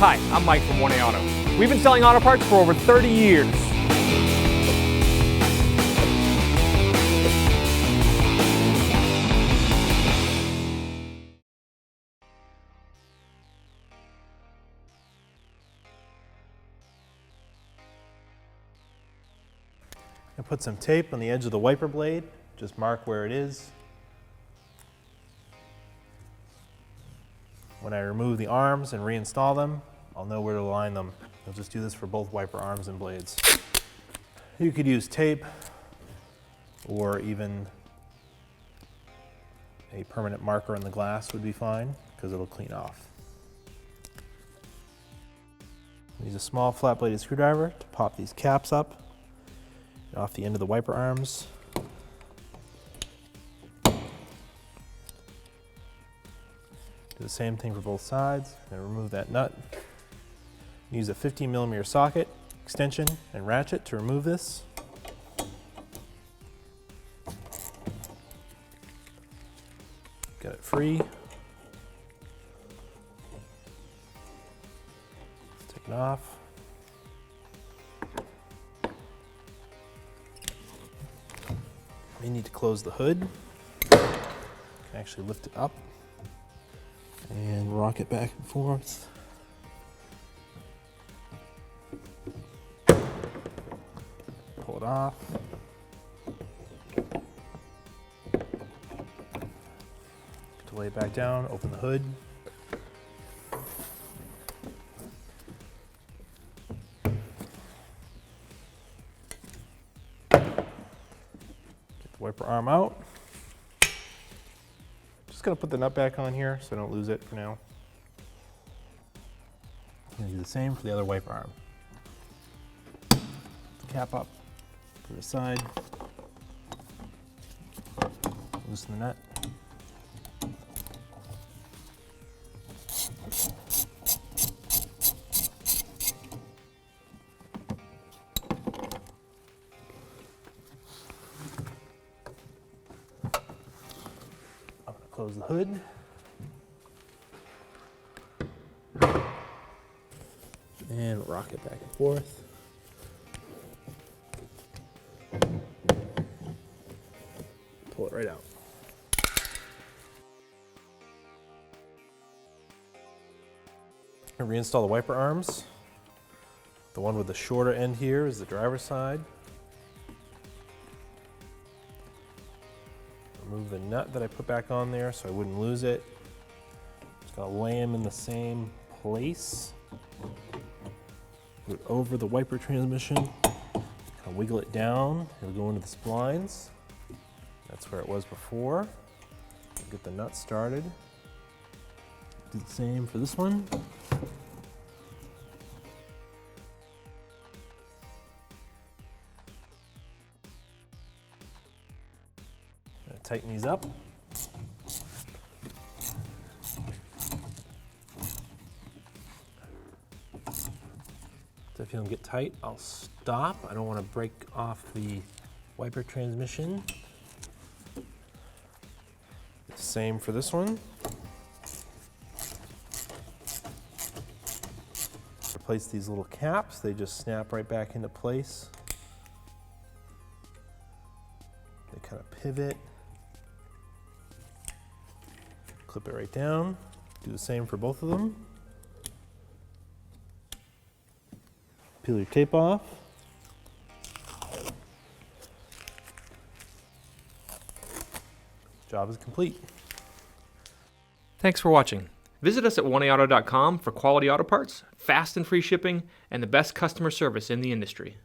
Hi, I'm Mike from 1A Auto. We've been selling auto parts for over 30 years. I put some tape on the edge of the wiper blade, just mark where it is. When I remove the arms and reinstall them, I'll know where to align them. I'll just do this for both wiper arms and blades. You could use tape or even a permanent marker on the glass would be fine because it'll clean off. Use a small flat-bladed screwdriver to pop these caps up off the end of the wiper arms. Do the same thing for both sides and remove that nut. Use a 15mm socket, extension, and ratchet to remove this. Get it free. Take it off. You need to close the hood. You can actually lift it up and rock it back and forth. Pull it off. To lay it back down, open the hood. Wiper arm out. Just gonna put the nut back on here so I don't lose it for now. I'm gonna do the same for the other wiper arm. Cap up, put it aside, loosen the nut. Close the hood. And rock it back and forth. Pull it right out. Reinstall the wiper arms. The one with the shorter end here is the driver's side. Remove the nut that I put back on there so I wouldn't lose it. Just gonna lay them in the same place. Put it over the wiper transmission. Kind of wiggle it down. It'll go into the splines. That's where it was before. Get the nut started. Do the same for this one. Tighten these up. So if you don't get tight, I'll stop. I don't want to break off the wiper transmission. Same for this one. Replace these little caps. They just snap right back into place. They kind of pivot. Clip it right down. Do the same for both of them. Peel your tape off. Job is complete. Thanks for watching. Visit us at 1AAuto.com for quality auto parts, fast and free shipping, and the best customer service in the industry.